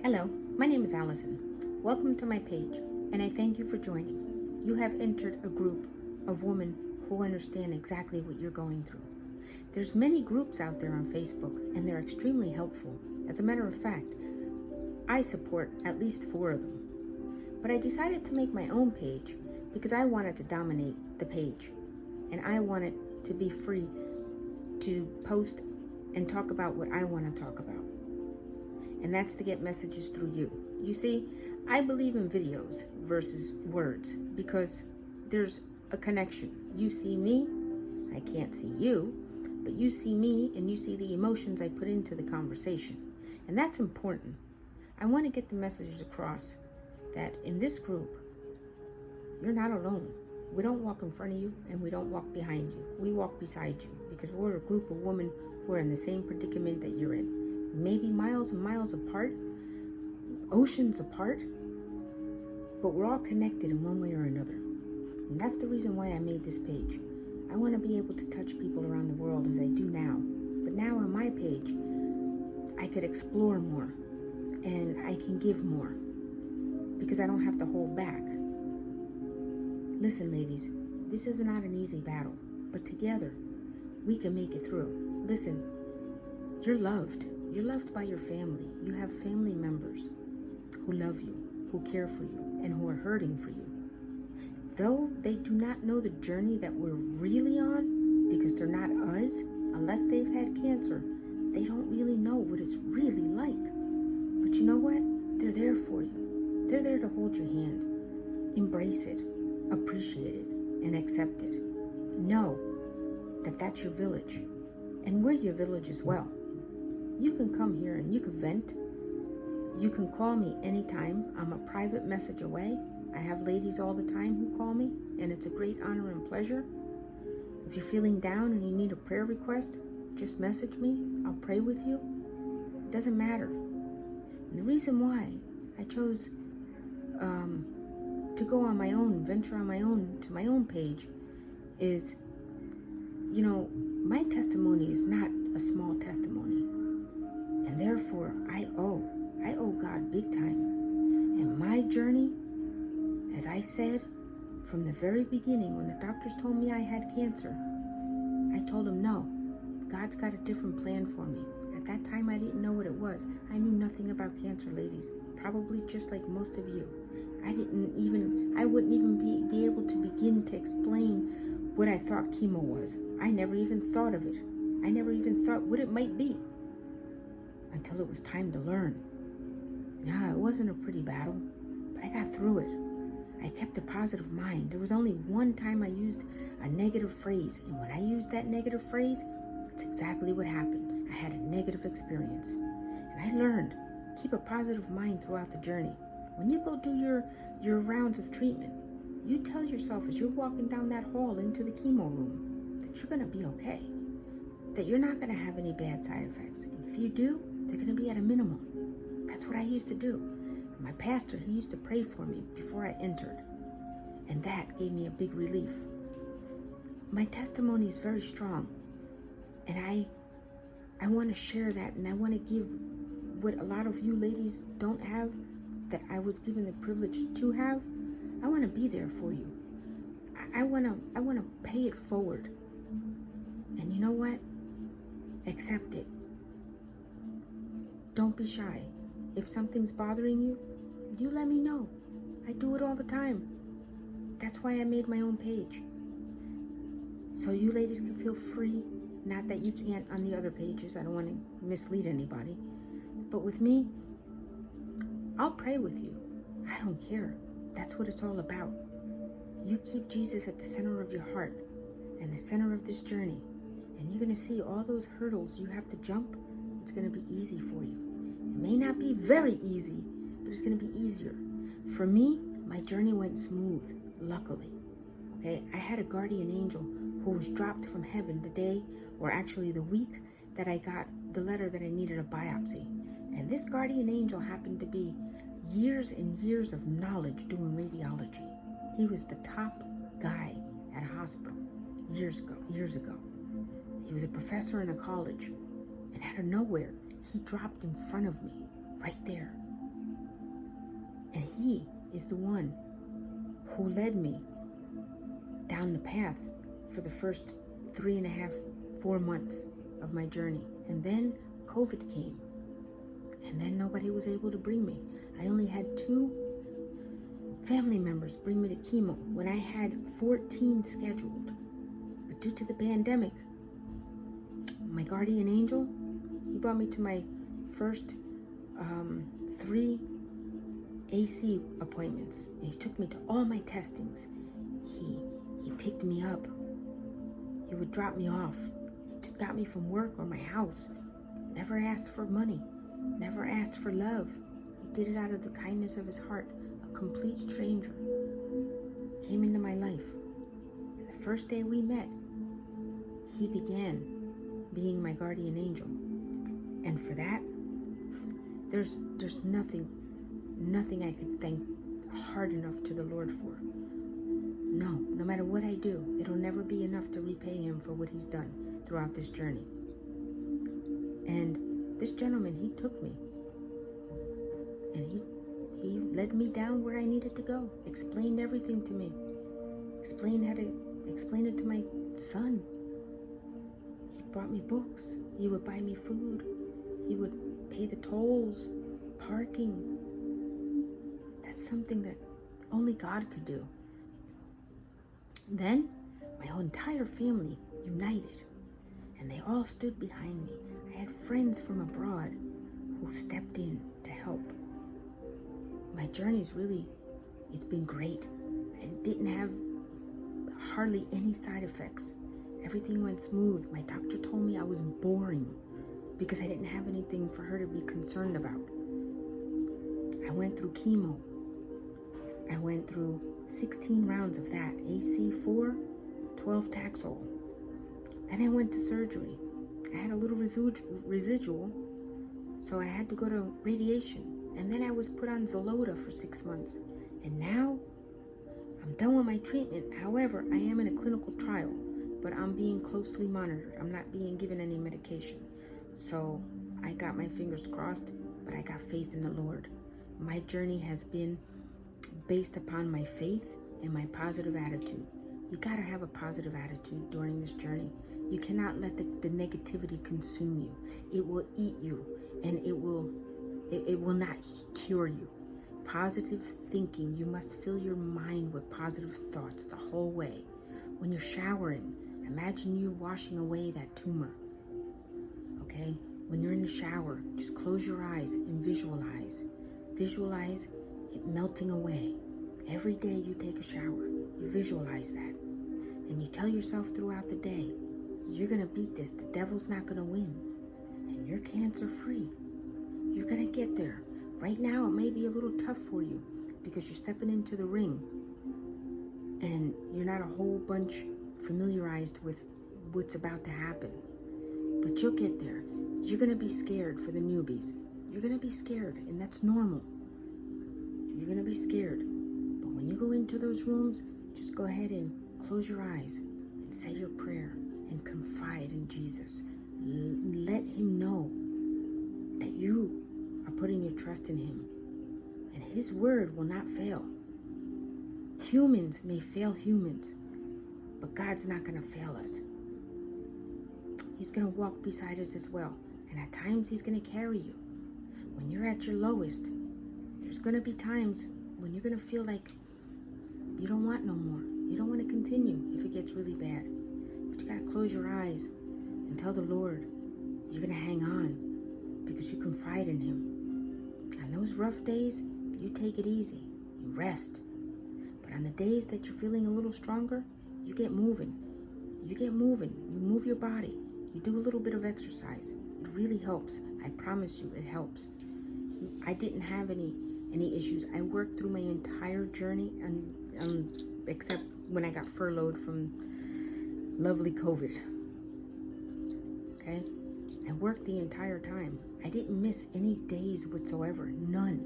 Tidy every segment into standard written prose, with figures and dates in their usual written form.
Hello, my name is Allison. Welcome to my page, and I thank you for joining. You have entered a group of women who understand exactly what you're going through. There's many groups out there on Facebook, and they're extremely helpful. As a matter of fact, I support at least 4 of them. But I decided to make my own page because I wanted to dominate the page, and I wanted to be free to post and talk about what I want to talk about. And that's to get messages through you. You see, I believe in videos versus words because there's a connection. You see me, I can't see you, but you see me and you see the emotions I put into the conversation. And that's important. I want to get the message across that in this group, you're not alone. We don't walk in front of you and we don't walk behind you. We walk beside you because we're a group of women who are in the same predicament that you're in. Maybe miles and miles apart, oceans apart, but we're all connected in one way or another. And that's the reason why I made this page. I want to be able to touch people around the world as I do now. But now on my page, I could explore more and I can give more because I don't have to hold back. Listen, ladies, this is not an easy battle, but together we can make it through. Listen, you're loved. You're loved by your family. You have family members who love you, who care for you, and who are hurting for you. Though they do not know the journey that we're really on, because they're not us, unless they've had cancer, they don't really know what it's really like. But you know what? They're there for you. They're there to hold your hand. Embrace it, appreciate it, and accept it. Know that that's your village, and we're your village as well. You can come here and you can vent. You can call me anytime. I'm a private message away. I have ladies all the time who call me, and it's a great honor and pleasure. If you're feeling down and you need a prayer request, just message me. I'll pray with you. It doesn't matter. And the reason why I chose to go on my own, venture on my own, to my own page is, my testimony is not a small testimony. And therefore, I owe God big time. And my journey, as I said, from the very beginning, when the doctors told me I had cancer, I told them, no, God's got a different plan for me. At that time, I didn't know what it was. I knew nothing about cancer, ladies, probably just like most of you. I wouldn't even be able to begin to explain what I thought chemo was. I never even thought of it. I never even thought what it might be until it was time to learn. Yeah, it wasn't a pretty battle, but I got through it. I kept a positive mind. There was only one time I used a negative phrase, and when I used that negative phrase, it's exactly what happened. I had a negative experience, and I learned, keep a positive mind throughout the journey. When you go do your rounds of treatment, you tell yourself as you're walking down that hall into the chemo room that you're gonna be okay, that you're not gonna have any bad side effects. And if you do, they're gonna be at a minimum. That's what I used to do. My pastor, he used to pray for me before I entered, and that gave me a big relief. My testimony is very strong, and I want to share that, and I want to give what a lot of you ladies don't have, that I was given the privilege to have. I want to be there for you. I want to pay it forward. And you know what? Accept it. Don't be shy. If something's bothering you, you let me know. I do it all the time. That's why I made my own page. So you ladies can feel free. Not that you can't on the other pages. I don't want to mislead anybody. But with me, I'll pray with you. I don't care. That's what it's all about. You keep Jesus at the center of your heart and the center of this journey, and you're going to see all those hurdles you have to jump. It's going to be easy for you. It may not be very easy, but it's going to be easier. For me, my journey went smooth, luckily. Okay, I had a guardian angel who was dropped from heaven the day, or actually the week, that I got the letter that I needed a biopsy. And this guardian angel happened to be years and years of knowledge doing radiology. He was the top guy at a hospital years ago. He was a professor in a college, and out of nowhere, he dropped in front of me, right there. is the one who led me down the path for the first 3.5, 4 months of my journey. And then COVID came. And then nobody was able to bring me. I only had 2 family members bring me to chemo when I had 14 scheduled. But due to the pandemic, my guardian angel, he brought me to my first 3 AC appointments. And he took me to all my testings. He picked me up. He would drop me off. He got me from work or my house. Never asked for money. Never asked for love. He did it out of the kindness of his heart. A complete stranger came into my life. And the first day we met, he began being my guardian angel. And for that, there's nothing I could thank hard enough to the Lord for. No matter what I do, it'll never be enough to repay him for what he's done throughout this journey. And this gentleman, he took me and he led me down where I needed to go, explained everything to me, explained how to explain it to my son. He brought me books. He would buy me food. He would pay the tolls, parking. That's something that only God could do. Then my whole entire family united and they all stood behind me. I had friends from abroad who stepped in to help. My journey's it's been great. I didn't have hardly any side effects. Everything went smooth. My doctor told me I was boring because I didn't have anything for her to be concerned about. I went through chemo. I went through 16 rounds of that, AC4, 12 Taxol. Then I went to surgery. I had a little residual, so I had to go to radiation. And then I was put on Xeloda for 6 months. And now I'm done with my treatment. However, I am in a clinical trial, but I'm being closely monitored. I'm not being given any medication. So I got my fingers crossed, but I got faith in the Lord. My journey has been based upon my faith and my positive attitude. You gotta have a positive attitude during this journey. You cannot let the negativity consume you. It will eat you, and it will not cure you. Positive thinking, you must fill your mind with positive thoughts the whole way. When you're showering, imagine you washing away that tumor. Okay? When you're in the shower, just close your eyes and visualize. Visualize it melting away. Every day you take a shower, you visualize that. And you tell yourself throughout the day, you're going to beat this. The devil's not going to win. And you're cancer free. You're going to get there. Right now, it may be a little tough for you because you're stepping into the ring and you're not a whole bunch familiarized with what's about to happen. But you'll get there. You're going to be scared for the newbies. You're going to be scared, and that's normal. You're going to be scared. But when you go into those rooms, just go ahead and close your eyes and say your prayer and confide in Jesus. Let him know that you are putting your trust in him. And his word will not fail. Humans may fail humans, but God's not going to fail us. He's going to walk beside us as well. And at times he's going to carry you. When you're at your lowest, there's going to be times when you're going to feel like you don't want no more. You don't want to continue if it gets really bad. But you got to close your eyes and tell the Lord you're going to hang on because you confide in him. On those rough days, you take it easy. You rest. But on the days that you're feeling a little stronger, you get moving. You get moving. You move your body. You do a little bit of exercise. It really helps. I promise you, it helps. I didn't have any issues. I worked through my entire journey, and except when I got furloughed from lovely COVID. Okay? I worked the entire time. I didn't miss any days whatsoever. None.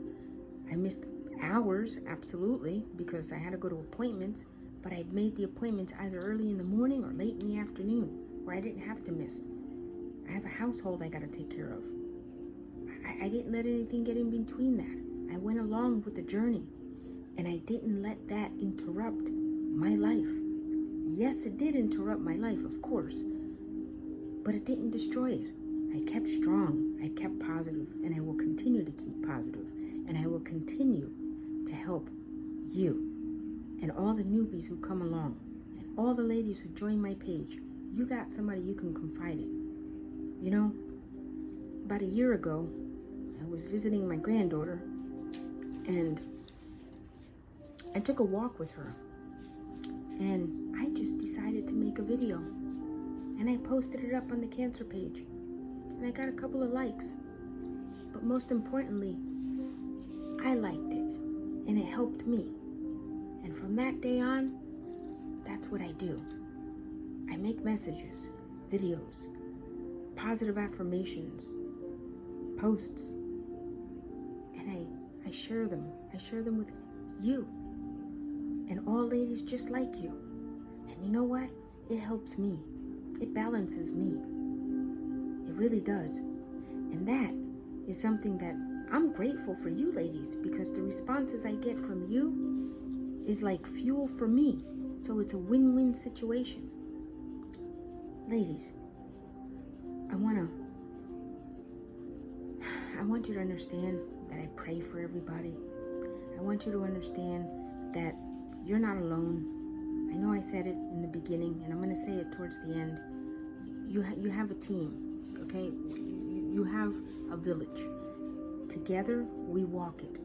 I missed hours, absolutely, because I had to go to appointments, but I'd made the appointments either early in the morning or late in the afternoon, where I didn't have to miss. I have a household I got to take care of. I didn't let anything get in between that. I went along with the journey, And I didn't let that interrupt my life. Yes, it did interrupt my life, of course, but it didn't destroy it. I kept strong, I kept positive, and I will continue to keep positive, and I will continue to help you and all the newbies who come along, and all the ladies who join my page. You got somebody you can confide in. You know, about a year ago, I was visiting my granddaughter, and I took a walk with her, and I just decided to make a video, and I posted it up on the cancer page, and I got a couple of likes, but most importantly, I liked it, and it helped me. And from that day on, that's what I do. I make messages, videos, positive affirmations, posts, and I share them. I share them with you and all ladies just like you. And you know what? It helps me. It balances me. It really does. And that is something that I'm grateful for you ladies, because the responses I get from you is like fuel for me. So it's a win-win situation. Ladies, I want you to understand that I pray for everybody. I want you to understand that you're not alone. I know I said it in the beginning, and I'm going to say it towards the end. You have a team, okay? You have a village. Together, we walk it.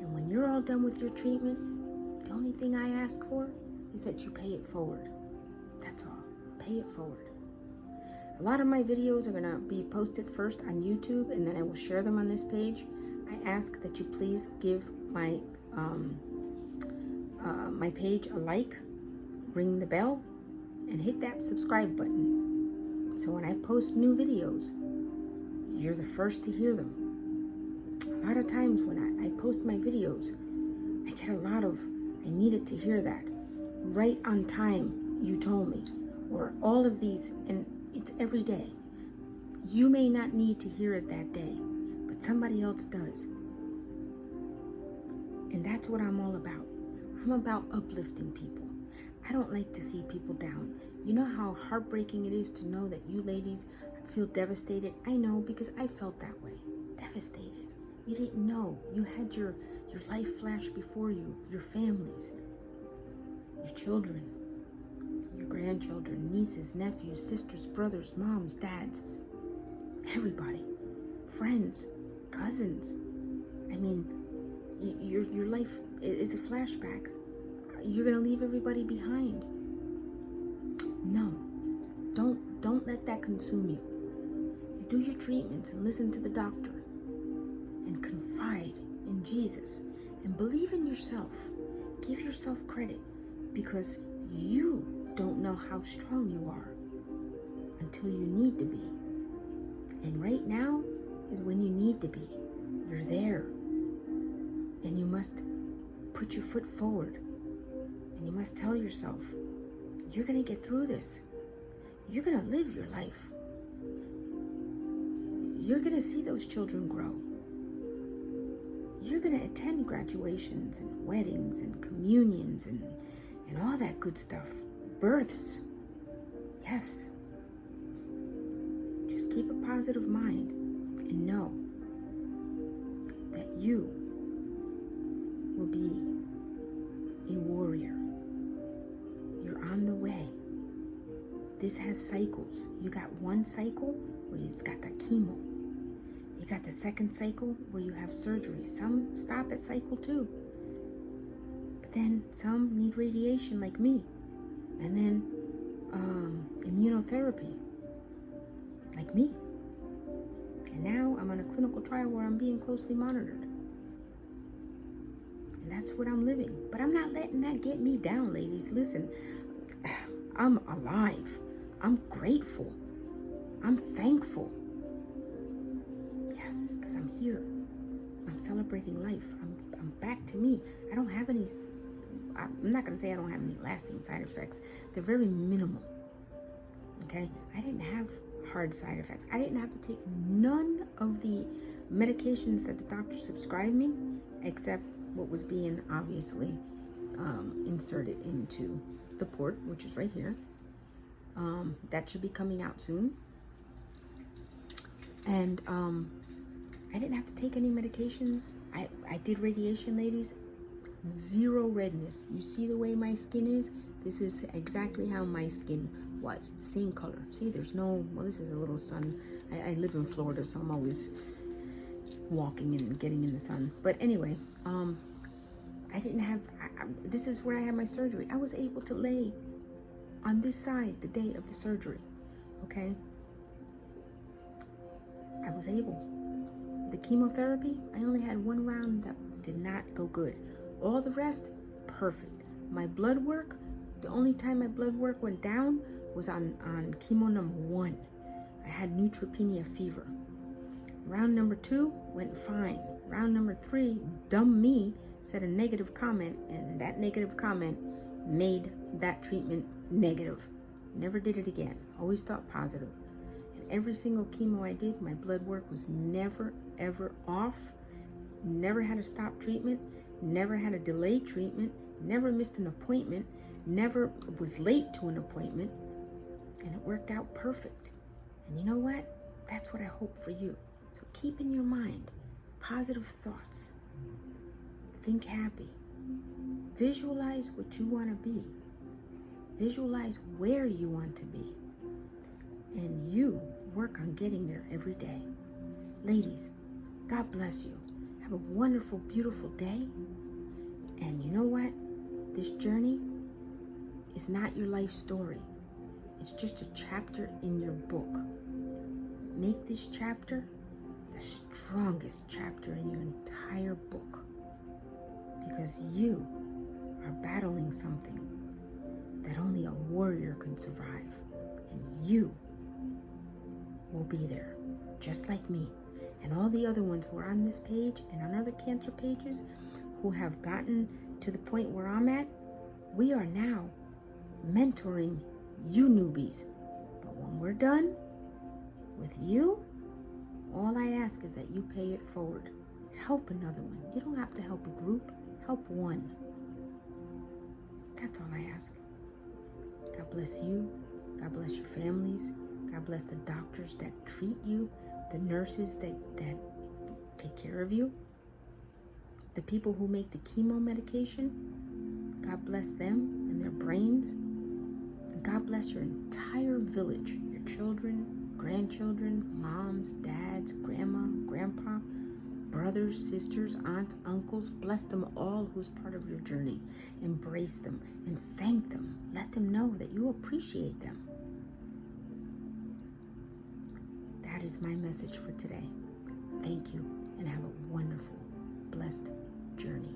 And when you're all done with your treatment, the only thing I ask for is that you pay it forward. That's all. Pay it forward. A lot of my videos are going to be posted first on YouTube, and then I will share them on this page. I ask that you please give my my page a like, ring the bell, and hit that subscribe button. So when I post new videos, you're the first to hear them. A lot of times when I post my videos, I get a lot of, I needed to hear that. Right on time, you told me. Or all of these, and it's every day. You may not need to hear it that day, but somebody else does. And that's what I'm all about. I'm about uplifting people. I don't like to see people down. You know how heartbreaking it is to know that you ladies feel devastated? I know, because I felt that way. Devastated. You didn't know. You had your life flash before you, your families, your children, your grandchildren, nieces, nephews, sisters, brothers, moms, dads, everybody, friends, cousins. I mean, your life is a flashback. You're gonna leave everybody behind. No, don't let that consume you. You do your treatments and listen to the doctor and confide in Jesus and believe in yourself. Give yourself credit, because you don't know how strong you are until you need to be. And right now is when you need to be. You're there. And you must put your foot forward. And you must tell yourself, you're going to get through this. You're going to live your life. You're going to see those children grow. You're going to attend graduations and weddings and communions and all that good stuff. Births. Yes. Just keep a positive mind and know that you will be a warrior. You're on the way. This has cycles. You got one cycle where it's got the chemo. You got the second cycle where you have surgery. Some stop at cycle 2. But then some need radiation like me. And then immunotherapy like me. And now I'm on a clinical trial where I'm being closely monitored. And that's what I'm living. But I'm not letting that get me down, ladies. Listen, I'm alive. I'm grateful. I'm thankful. Yes, because I'm here. I'm celebrating life. I'm back to me. I don't have any, I'm not going to say I don't have any lasting side effects. They're very minimal. Okay? I didn't have hard side effects. I didn't have to take none of the medications that the doctor prescribed me, except what was being obviously inserted into the port, which is right here. That should be coming out soon. And I didn't have to take any medications. I did radiation, ladies. Zero redness. You see the way my skin is? This is exactly how my skin was. The same color. See, there's no, well, this is a little sun. I live in Florida, so I'm always walking and getting in the sun. But anyway, I didn't have, this is where I had my surgery. I was able to lay on this side the day of the surgery, okay? I was able. The chemotherapy, I only had one round that did not go good. All the rest, perfect. My blood work, the only time my blood work went down was on chemo number 1. I had neutropenia fever. Round number 2 went fine. Round number 3, dumb me said a negative comment, and that negative comment made that treatment negative. Never did it again. Always thought positive. And every single chemo I did, my blood work was never, ever off. Never had to stop treatment. Never had a delayed treatment. Never missed an appointment. Never was late to an appointment. And it worked out perfect. And you know what? That's what I hope for you. So keep in your mind positive thoughts. Think happy. Visualize what you want to be. Visualize where you want to be. And you work on getting there every day. Ladies, God bless you. Have a wonderful, beautiful day. And you know what? This journey is not your life story. It's just a chapter in your book. Make this chapter the strongest chapter in your entire book. Because you are battling something that only a warrior can survive. And you will be there, just like me. And all the other ones who are on this page and on other cancer pages who have gotten to the point where I'm at, we are now mentoring you newbies. But when we're done with you, all I ask is that you pay it forward. Help another one. You don't have to help a group. Help one. That's all I ask. God bless you. God bless your families. God bless the doctors that treat you, the nurses that take care of you, the people who make the chemo medication. God bless them and their brains. And God bless your entire village, your children, grandchildren, moms, dads, grandma, grandpa, brothers, sisters, aunts, uncles. Bless them all who's part of your journey. Embrace them and thank them. Let them know that you appreciate them. That is my message for today. Thank you and have a wonderful, blessed journey.